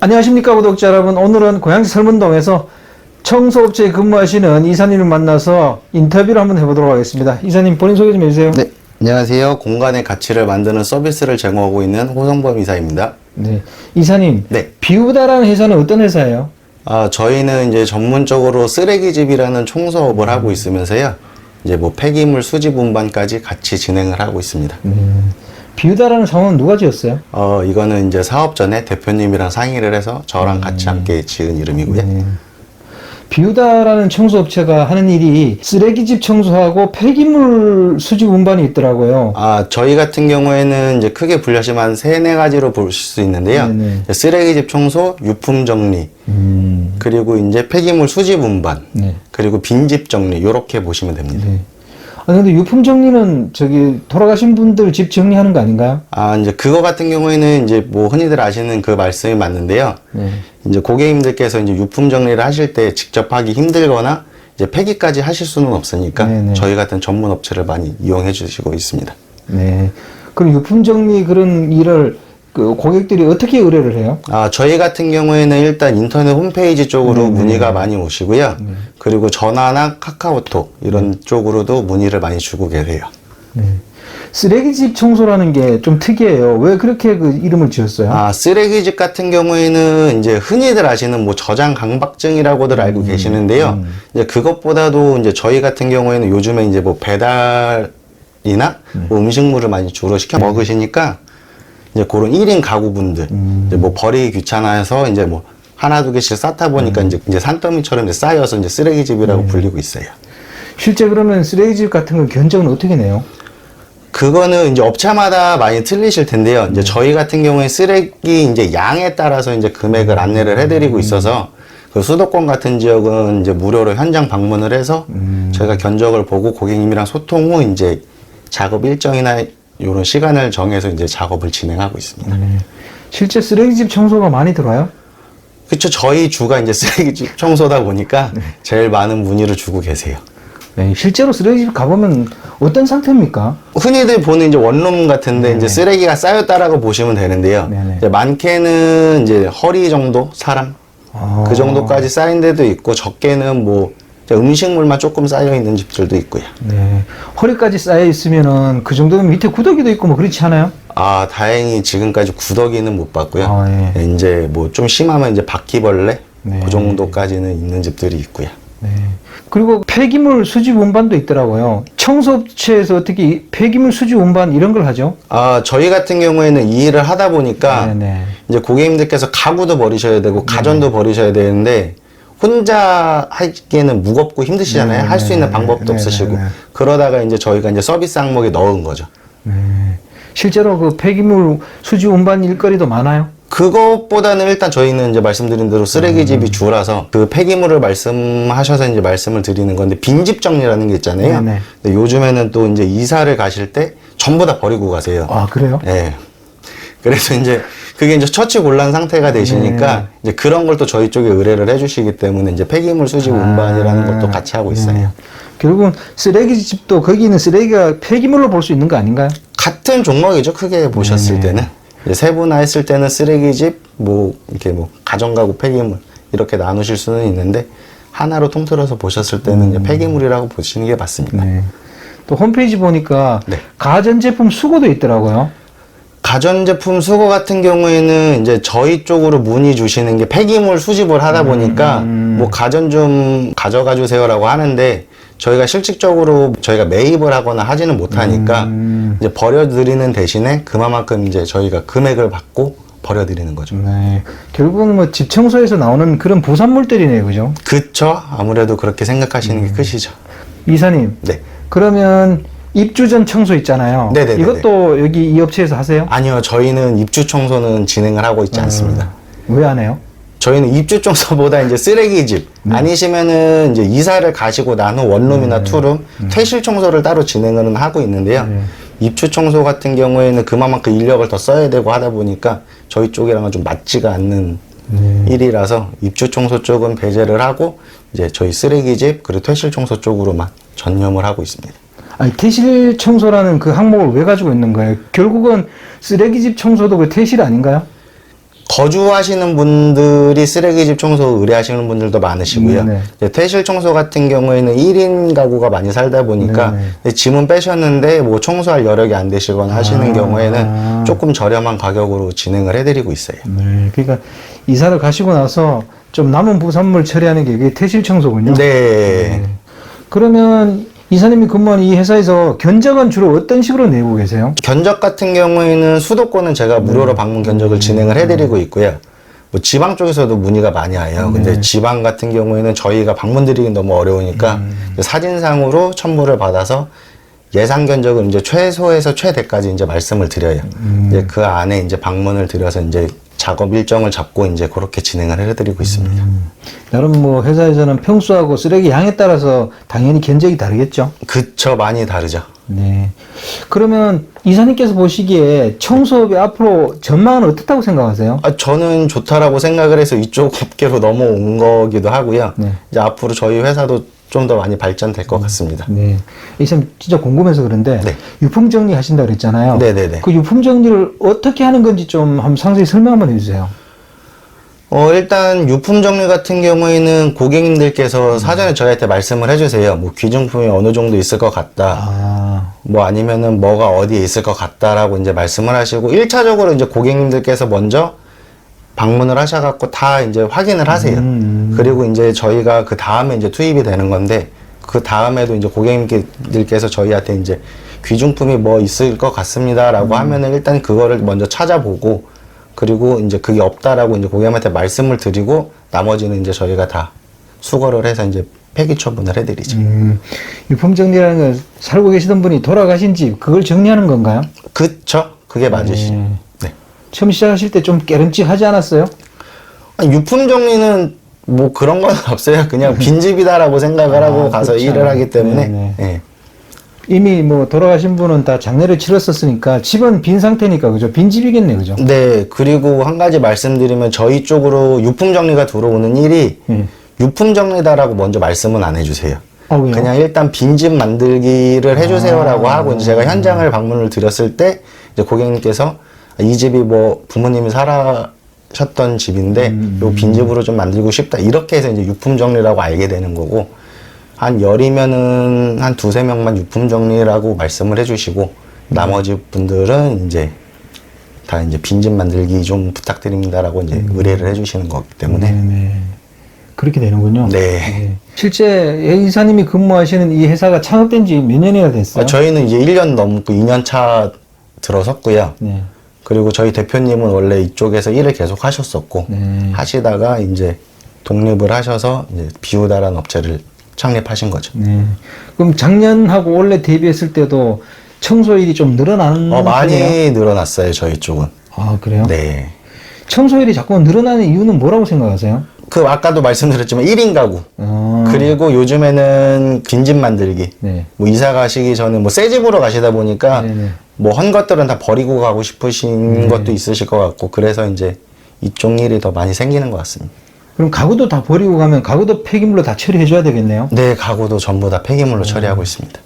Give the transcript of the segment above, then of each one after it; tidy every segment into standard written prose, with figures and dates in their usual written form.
안녕하십니까 구독자 여러분. 오늘은 고양시 설문동에서 청소업체에 근무하시는 이사님을 만나서 인터뷰를 한번 해보도록 하겠습니다. 이사님 본인 소개 좀 해주세요. 네, 안녕하세요. 공간의 가치를 만드는 서비스를 제공하고 있는 호성범 이사입니다. 네, 이사님. 네. 비우다라는 회사는 어떤 회사예요? 저희는 이제 전문적으로 쓰레기집이라는 청소업을 하고 있으면서요. 이제 뭐 폐기물 수집 운반까지 같이 진행을 하고 있습니다. 비우다라는 상호는 누가 지었어요? 이거는 이제 사업 전에 대표님이랑 상의를 해서 저랑 같이 함께 지은 이름이고요. 비우다라는 청소업체가 하는 일이 쓰레기집 청소하고 폐기물 수집 운반이 있더라고요. 저희 같은 경우에는 이제 크게 분류하시면 한 3-4가지로 보실 수 있는데요. 네네. 쓰레기집 청소, 유품 정리, 그리고 이제 폐기물 수집 운반, 네. 그리고 빈집 정리, 요렇게 보시면 됩니다. 네. 근데 유품 정리는 돌아가신 분들 집 정리하는 거 아닌가요? 이제 그거 같은 경우에는 이제 뭐 흔히들 아시는 그 말씀이 맞는데요. 네. 이제 고객님들께서 이제 유품 정리를 하실 때 직접 하기 힘들거나 이제 폐기까지 하실 수는 없으니까 네네. 저희 같은 전문 업체를 많이 이용해 주시고 있습니다. 네. 그럼 유품 정리 그런 일을 그 고객들이 어떻게 의뢰를 해요? 저희 같은 경우에는 일단 인터넷 홈페이지 쪽으로 문의가 많이 오시고요. 그리고 전화나 카카오톡 이런 쪽으로도 문의를 많이 주고 계세요. 네. 쓰레기집 청소라는 게 좀 특이해요. 왜 그렇게 그 이름을 지었어요? 쓰레기집 같은 경우에는 이제 흔히들 아시는 뭐 저장 강박증이라고들 알고 계시는데요. 이제 그것보다도 이제 저희 같은 경우에는 요즘에 이제 뭐 배달이나 뭐 음식물을 많이 주로 시켜 먹으시니까 이제 그런 1인 가구분들 이제 뭐 버리기 귀찮아서 이제 뭐 하나 두 개씩 쌓다 보니까 이제 산더미처럼 이제 쌓여서 이제 쓰레기집이라고 불리고 있어요. 실제 그러면 쓰레기집 같은 거 견적은 어떻게 내요? 그거는 이제 업체마다 많이 틀리실 텐데요. 이제 저희 같은 경우에 쓰레기 이제 양에 따라서 이제 금액을 안내를 해드리고 있어서 그 수도권 같은 지역은 이제 무료로 현장 방문을 해서 저희가 견적을 보고 고객님이랑 소통 후 이제 작업 일정이나 이런 시간을 정해서 이제 작업을 진행하고 있습니다. 실제 쓰레기집 청소가 많이 들어와요? 그렇죠. 저희 주가 이제 쓰레기집 청소다 보니까 제일 많은 문의를 주고 계세요. 네. 실제로 쓰레기집 가보면 어떤 상태입니까? 흔히들 보는 이제 원룸 같은데 이제 쓰레기가 쌓였다라고 보시면 되는데요. 이제 많게는 이제 허리 정도 사람 그 정도까지 쌓인 데도 있고 적게는 뭐 음식물만 조금 쌓여 있는 집들도 있고요. 네. 허리까지 쌓여 있으면은 그 정도면 밑에 구더기도 있고 뭐 그렇지 않아요? 다행히 지금까지 구더기는 못 봤고요. 예. 이제 뭐 좀 심하면 이제 바퀴벌레 네. 그 정도까지는 있는 집들이 있고요. 네. 그리고 폐기물 수집 운반도 있더라고요. 청소업체에서 어떻게 이 폐기물 수집 운반 이런 걸 하죠? 저희 같은 경우에는 이 일을 하다 보니까 이제 고객님들께서 가구도 버리셔야 되고 가전도 버리셔야 되는데 혼자 하기에는 무겁고 힘드시잖아요. 할 수 있는 방법도 없으시고 그러다가 이제 저희가 이제 서비스 항목에 넣은 거죠. 실제로 그 폐기물 수집 운반 일거리도 많아요? 그것보다는 일단 저희는 이제 말씀드린 대로 쓰레기집이 주라서 그 폐기물을 말씀하셔서 이제 말씀을 드리는 건데 빈집 정리라는 게 있잖아요. 근데 요즘에는 또 이제 이사를 가실 때 전부 다 버리고 가세요. 그래요? 네. 그래서 이제 그게 이제 처치곤란 상태가 되시니까 이제 그런 걸 또 저희 쪽에 의뢰를 해주시기 때문에 이제 폐기물 수집 운반이라는 것도 같이 하고 있어요. 결국은 쓰레기집도 거기 있는 쓰레기가 폐기물로 볼 수 있는 거 아닌가요? 같은 종목이죠. 크게 보셨을 때는. 세분화했을 때는 쓰레기집, 뭐 이렇게 뭐 가정가구 폐기물 이렇게 나누실 수는 있는데 하나로 통틀어서 보셨을 때는 이제 폐기물이라고 보시는 게 맞습니다. 또 홈페이지 보니까 가전제품 수거도 있더라고요. 가전제품 수거 같은 경우에는 이제 저희 쪽으로 문의 주시는 게 폐기물 수집을 하다 보니까 뭐 가전 좀 가져가 주세요라고 하는데 저희가 실질적으로 저희가 매입을 하거나 하지는 못하니까 이제 버려드리는 대신에 그만큼 이제 저희가 금액을 받고 버려드리는 거죠. 결국은 뭐 집 청소에서 나오는 그런 부산물들이네요, 그죠? 그쵸. 아무래도 그렇게 생각하시는 게 크시죠. 이사님. 네. 그러면 입주 전 청소 있잖아요. 네네네. 이것도 여기 이 업체에서 하세요? 아니요. 저희는 입주 청소는 진행을 하고 있지 않습니다. 왜 안 해요? 저희는 입주 청소보다 이제 쓰레기집 아니시면은 이제 이사를 가시고 난 후 원룸이나 투룸 퇴실 청소를 따로 진행을 하고 있는데요. 입주 청소 같은 경우에는 그만큼 인력을 더 써야 되고 하다 보니까 저희 쪽이랑은 좀 맞지가 않는 일이라서 입주 청소 쪽은 배제를 하고 이제 저희 쓰레기집 그리고 퇴실 청소 쪽으로만 전념을 하고 있습니다. 아니, 퇴실 청소라는 그 항목을 왜 가지고 있는 거예요? 결국은 쓰레기집 청소도 그 퇴실 아닌가요? 거주하시는 분들이 쓰레기집 청소 의뢰하시는 분들도 많으시고요. 네. 이제 퇴실 청소 같은 경우에는 1인 가구가 많이 살다 보니까 네. 짐은 빼셨는데 뭐 청소할 여력이 안 되시거나 하시는 경우에는 조금 저렴한 가격으로 진행을 해드리고 있어요. 네. 그러니까 이사를 가시고 나서 좀 남은 부산물 처리하는 게 이게 퇴실 청소군요. 네. 그러면 이사님이 근무하는 이 회사에서 견적은 주로 어떤 식으로 내고 계세요? 견적 같은 경우에는 수도권은 제가 무료로 방문 견적을 진행을 해드리고 있고요. 뭐 지방 쪽에서도 문의가 많이 와요. 근데 지방 같은 경우에는 저희가 방문 드리긴 너무 어려우니까 사진상으로 첨부를 받아서 예상 견적을 이제 최소에서 최대까지 이제 말씀을 드려요. 이제 그 안에 이제 방문을 드려서 이제 작업 일정을 잡고 이제 그렇게 진행을 해드리고 있습니다. 나름 뭐 회사에서는 평수하고 쓰레기 양에 따라서 당연히 견적이 다르겠죠? 그쵸, 많이 다르죠. 네. 그러면 이사님께서 보시기에 청소업이 앞으로 전망은 어떻다고 생각하세요? 저는 좋다라고 생각을 해서 이쪽 업계로 넘어온 거기도 하고요. 네. 이제 앞으로 저희 회사도 좀 더 많이 발전될 것 같습니다. 네. 이사님 진짜 궁금해서 그런데 네. 유품 정리 하신다고 그랬잖아요. 네네네. 그 유품 정리를 어떻게 하는 건지 좀 한번 상세히 설명 한번 해주세요. 일단 유품 정리 같은 경우에는 고객님들께서 사전에 저희한테 말씀을 해주세요. 뭐 귀중품이 어느 정도 있을 것 같다. 뭐 아니면은 뭐가 어디에 있을 것 같다라고 이제 말씀을 하시고 1차적으로 이제 고객님들께서 먼저 방문을 하셔갖고 다 이제 확인을 하세요. 그리고 이제 저희가 그 다음에 이제 투입이 되는 건데 그 다음에도 이제 고객님들께서 저희한테 이제 귀중품이 뭐 있을 것 같습니다라고 하면은 일단 그거를 먼저 찾아보고 그리고 이제 그게 없다라고 이제 고객님한테 말씀을 드리고 나머지는 이제 저희가 다 수거를 해서 이제 폐기 처분을 해드리죠. 유품 정리라는 건 살고 계시던 분이 돌아가신 집 그걸 정리하는 건가요? 그쵸? 그게 맞으시죠. 네. 처음 시작하실 때 좀 깨름직하지 않았어요? 아니, 유품 정리는 뭐 그런 건 없어요. 그냥 빈집이다라고 생각을 하고 가서 그렇죠. 일을 하기 때문에. 네네. 예. 이미 뭐 돌아가신 분은 다 장례를 치렀었으니까 집은 빈 상태니까 그죠? 빈집이겠네 그죠? 네, 그리고 한 가지 말씀드리면 저희 쪽으로 유품 정리가 들어오는 일이 유품 정리다라고 먼저 말씀은 안 해주세요. 왜요? 그냥 일단 빈집 만들기를 해주세요라고 하고 이제 제가 현장을 방문을 드렸을 때 이제 고객님께서 이 집이 뭐 부모님이 살아셨던 집인데 요 빈집으로 좀 만들고 싶다 이렇게 해서 이제 유품 정리라고 알게 되는 거고 한 열이면은 한 두세 명만 유품 정리라고 말씀을 해주시고 나머지 분들은 이제 다 이제 빈집 만들기 좀 부탁드립니다라고 이제 의뢰를 해주시는 거기 때문에 네. 그렇게 되는군요. 네. 실제 이사님이 근무하시는 이 회사가 창업된 지 몇 년이나 됐어요? 저희는 이제 1년 넘고 2년 차 들어섰고요. 네. 그리고 저희 대표님은 원래 이쪽에서 일을 계속 하셨었고 하시다가 이제 독립을 하셔서 이제 비우다라는 업체를 창립하신 거죠. 네. 그럼 작년하고 올해 대비했을 때도 청소일이 좀 늘어나는 많이 편이에요? 늘어났어요, 저희 쪽은. 아, 그래요? 네. 청소일이 자꾸 늘어나는 이유는 뭐라고 생각하세요? 아까도 말씀드렸지만 1인 가구. 그리고 요즘에는 빈집 만들기. 네. 뭐 이사 가시기 전에 뭐 새 집으로 가시다 보니까 네네. 뭐 한 것들은 다 버리고 가고 싶으신 것도 있으실 것 같고 그래서 이제 이쪽 일이 더 많이 생기는 것 같습니다. 그럼 가구도 다 버리고 가면 가구도 폐기물로 다 처리해줘야 되겠네요? 네, 가구도 전부 다 폐기물로 처리하고 있습니다.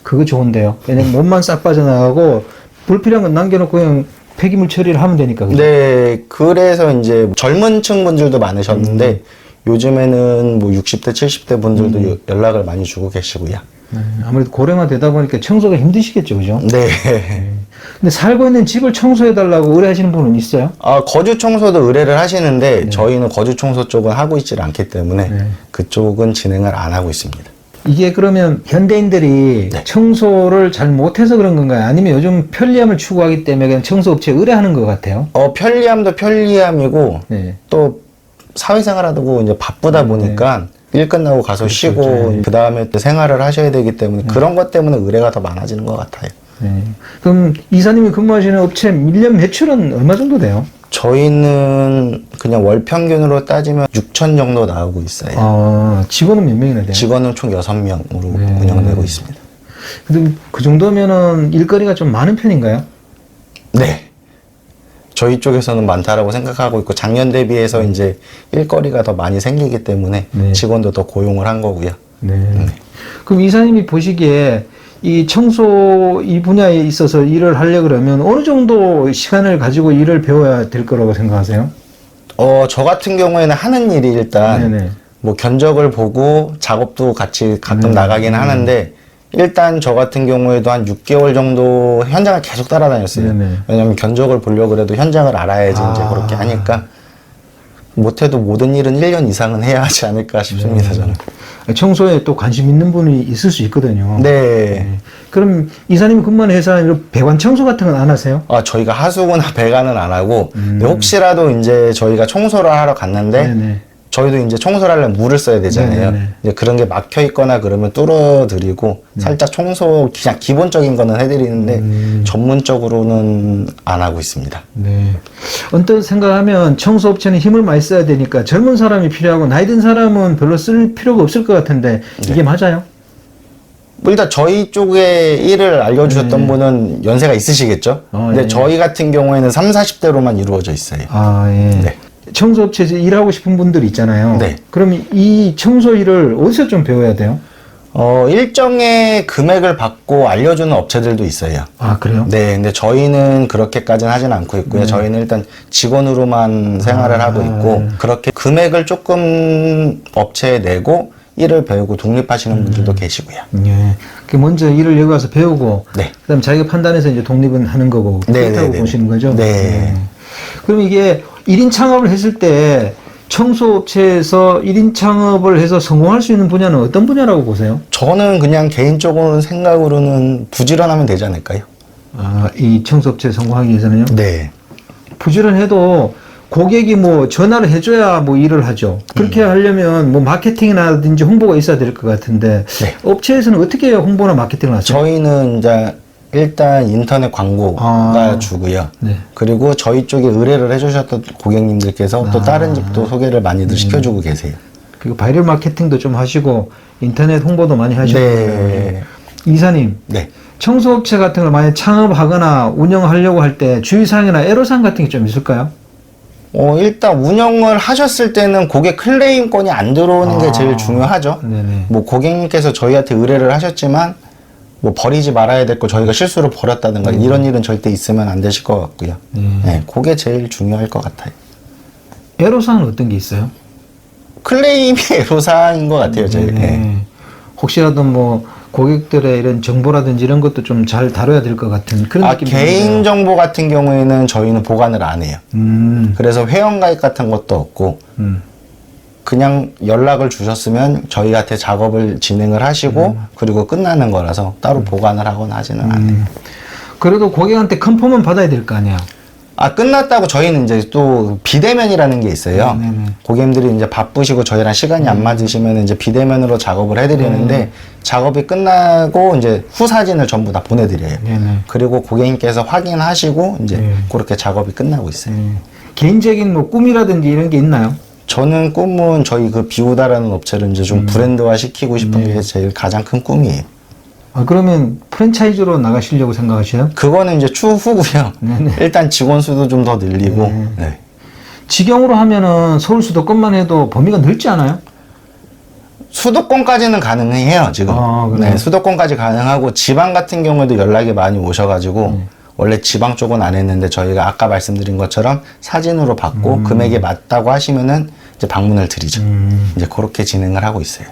그거 좋은데요. 왜냐면 몸만 싹 빠져나가고 불필요한 건 남겨놓고 그냥 폐기물 처리를 하면 되니까. 그죠? 네, 그래서 이제 젊은 층 분들도 많으셨는데 요즘에는 뭐 60대, 70대 분들도 연락을 많이 주고 계시고요. 아무래도 고령화 되다 보니까 청소가 힘드시겠죠, 그죠? 네. 근데 살고 있는 집을 청소해달라고 의뢰하시는 분은 있어요? 거주 청소도 의뢰를 하시는데 저희는 거주 청소 쪽은 하고 있질 않기 때문에 그쪽은 진행을 안 하고 있습니다. 이게 그러면 현대인들이 네. 청소를 잘 못해서 그런 건가요? 아니면 요즘 편리함을 추구하기 때문에 그냥 청소업체에 의뢰하는 것 같아요? 편리함도 편리함이고 네. 또 사회생활하고 이제 바쁘다 보니까 일 끝나고 가서 쉬고 그 다음에 또 생활을 하셔야 되기 때문에 그런 것 때문에 의뢰가 더 많아지는 것 같아요. 네. 그럼 이사님이 근무하시는 업체 1년 매출은 얼마 정도 돼요? 저희는 그냥 월 평균으로 따지면 6천 정도 나오고 있어요. 직원은 몇 명이나 돼요? 직원은 총 6명으로 운영되고 있습니다. 근데 그 정도면은 일거리가 좀 많은 편인가요? 네. 저희 쪽에서는 많다라고 생각하고 있고 작년 대비해서 이제 일거리가 더 많이 생기기 때문에 직원도 더 고용을 한 거고요. 네. 그럼 이사님이 보시기에 이 청소 이 분야에 있어서 일을 하려 그러면 어느 정도 시간을 가지고 일을 배워야 될 거라고 생각하세요? 저 같은 경우에는 하는 일이 일단 네네. 뭐 견적을 보고 작업도 같이 가끔 나가긴 하는데 일단 저 같은 경우에도 한 6개월 정도 현장을 계속 따라다녔어요. 네네. 왜냐면 견적을 보려고 그래도 현장을 알아야지 이제 그렇게 하니까 못해도 모든 일은 1년 이상은 해야 하지 않을까 싶습니다, 저는. 청소에 또 관심 있는 분이 있을 수 있거든요. 네. 그럼 이사님 근무하는 회사 배관 청소 같은 건 안 하세요? 저희가 하수구나 배관은 안 하고 근데 혹시라도 이제 저희가 청소를 하러 갔는데 네네. 저희도 이제 청소를 하려면 물을 써야 되잖아요. 네네네. 이제 그런 게 막혀 있거나 그러면 뚫어드리고 살짝 청소 그냥 기본적인 거는 해드리는데 전문적으로는 안 하고 있습니다. 네. 언뜻 생각하면 청소업체는 힘을 많이 써야 되니까 젊은 사람이 필요하고 나이 든 사람은 별로 쓸 필요가 없을 것 같은데 이게 맞아요? 뭐 일단 저희 쪽에 일을 알려주셨던 분은 연세가 있으시겠죠? 근데 예. 저희 같은 경우에는 3, 40대로만 이루어져 있어요. 아, 예. 네. 청소업체에서 일하고 싶은 분들 있잖아요. 네. 그럼 이 청소 일을 어디서 좀 배워야 돼요? 일정의 금액을 받고 알려주는 업체들도 있어요. 아, 그래요? 네, 근데 저희는 그렇게까지는 하진 않고 있고요. 저희는 일단 직원으로만 생활을 하고 있고, 그렇게 금액을 조금 업체에 내고 일을 배우고 독립하시는 분들도 계시고요. 예. 그 먼저 일을 여기 와서 배우고, 네. 그다음 자기가 판단해서 이제 독립은 하는 거고, 네, 그렇다고 네, 네. 보시는 거죠? 네. 그럼 이게 1인 창업을 했을 때 청소업체에서 1인 창업을 해서 성공할 수 있는 분야는 어떤 분야라고 보세요? 저는 그냥 개인적으로 생각으로는 부지런하면 되지 않을까요? 아, 이 청소업체 성공하기 위해서는요? 네. 부지런해도 고객이 뭐 전화를 해줘야 뭐 일을 하죠. 그렇게 하려면 뭐 마케팅이라든지 홍보가 있어야 될 것 같은데 네. 업체에서는 어떻게 홍보나 마케팅을 하세요? 저희는 이제 일단 인터넷 광고가 주고요. 네. 그리고 저희 쪽에 의뢰를 해주셨던 고객님들께서 또 다른 집도 소개를 많이들 시켜주고 계세요. 그리고 바이럴 마케팅도 좀 하시고 인터넷 홍보도 많이 하시고 네. 이사님 네. 청소업체 같은 걸 만약 창업하거나 운영하려고 할 때 주의사항이나 애로사항 같은 게 좀 있을까요? 일단 운영을 하셨을 때는 고객 클레임권이 안 들어오는 게 제일 중요하죠. 네네. 뭐 고객님께서 저희한테 의뢰를 하셨지만 뭐 버리지 말아야 될 거 저희가 실수로 버렸다든가 이런 일은 절대 있으면 안 되실 것 같고요. 네, 그게 제일 중요할 것 같아요. 애로사항은 어떤 게 있어요? 클레임이 애로사항인 것 같아요, 제일. 네. 혹시라도 뭐 고객들의 이런 정보라든지 이런 것도 좀 잘 다뤄야 될 것 같은 그런 느낌이 개인 정보 같은 경우에는 저희는 보관을 안 해요. 음. 그래서 회원가입 같은 것도 없고 그냥 연락을 주셨으면 저희한테 작업을 진행을 하시고 그리고 끝나는 거라서 따로 보관을 하거나 하지는 않아요. 그래도 고객한테 컨펌은 받아야 될 거 아니야. 끝났다고 저희는 이제 또 비대면이라는 게 있어요. 고객님들이 이제 바쁘시고 저희랑 시간이 안 맞으시면 이제 비대면으로 작업을 해드리는데 작업이 끝나고 이제 후 사진을 전부 다 보내드려요. 네네. 그리고 고객님께서 확인하시고 이제 그렇게 작업이 끝나고 있어요. 개인적인 뭐 꿈이라든지 이런 게 있나요? 저는 꿈은 저희 그 비오다라는 업체를 이제 좀 브랜드화 시키고 싶은 게 제일 가장 큰 꿈이에요. 그러면 프랜차이즈로 나가시려고 생각하셔요? 그거는 이제 추후고요. 일단 직원 수도 좀 더 늘리고. 네. 직영으로 하면은 서울 수도권만 해도 범위가 넓지 않아요? 수도권까지는 가능해요, 지금. 그래요? 네, 수도권까지 가능하고 지방 같은 경우에도 연락이 많이 오셔가지고 원래 지방 쪽은 안 했는데 저희가 아까 말씀드린 것처럼 사진으로 받고 금액이 맞다고 하시면은 이제 방문을 드리죠. 이제 그렇게 진행을 하고 있어요.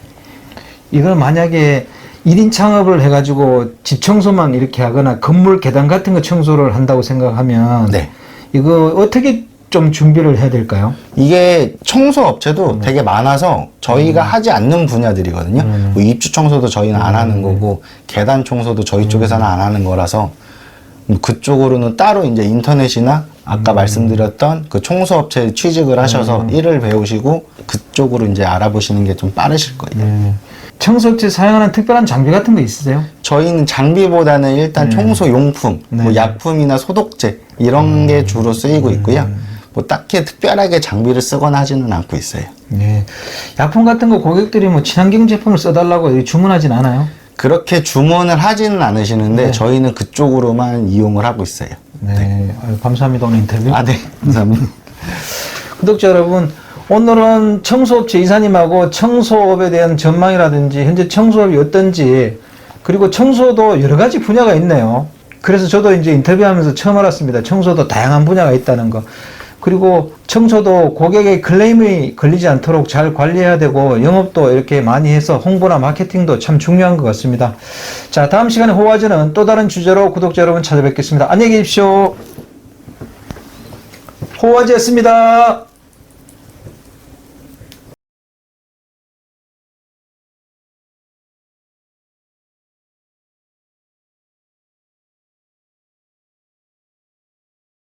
이걸 만약에 1인 창업을 해가지고 집 청소만 이렇게 하거나 건물 계단 같은 거 청소를 한다고 생각하면 네. 이거 어떻게 좀 준비를 해야 될까요? 이게 청소업체도 되게 많아서 저희가 하지 않는 분야들이거든요. 뭐 입주 청소도 저희는 안 하는 거고 계단 청소도 저희 쪽에서는 안 하는 거라서 그쪽으로는 따로 이제 인터넷이나 아까 말씀드렸던 그 청소업체에 취직을 하셔서 일을 배우시고 그쪽으로 이제 알아보시는 게 좀 빠르실 거예요. 청소업체 사용하는 특별한 장비 같은 거 있으세요? 저희는 장비보다는 일단 청소용품, 뭐 약품이나 소독제 이런 게 주로 쓰이고 있고요. 뭐 딱히 특별하게 장비를 쓰거나 하지는 않고 있어요. 네. 약품 같은 거 고객들이 뭐 친환경 제품을 써달라고 이렇게 주문하진 않아요? 그렇게 주문을 하지는 않으시는데 저희는 그쪽으로만 이용을 하고 있어요. 네. 아유, 감사합니다. 오늘 인터뷰. 네. 감사합니다. 구독자 여러분, 오늘은 청소업체 이사님하고 청소업에 대한 전망이라든지 현재 청소업이 어떤지 그리고 청소도 여러 가지 분야가 있네요. 그래서 저도 이제 인터뷰하면서 처음 알았습니다. 청소도 다양한 분야가 있다는 거. 그리고 청소도 고객의 클레임이 걸리지 않도록 잘 관리해야 되고 영업도 이렇게 많이 해서 홍보나 마케팅도 참 중요한 것 같습니다. 자, 다음 시간에 호화제는 또 다른 주제로 구독자 여러분 찾아뵙겠습니다. 안녕히 계십시오. 호화제였습니다.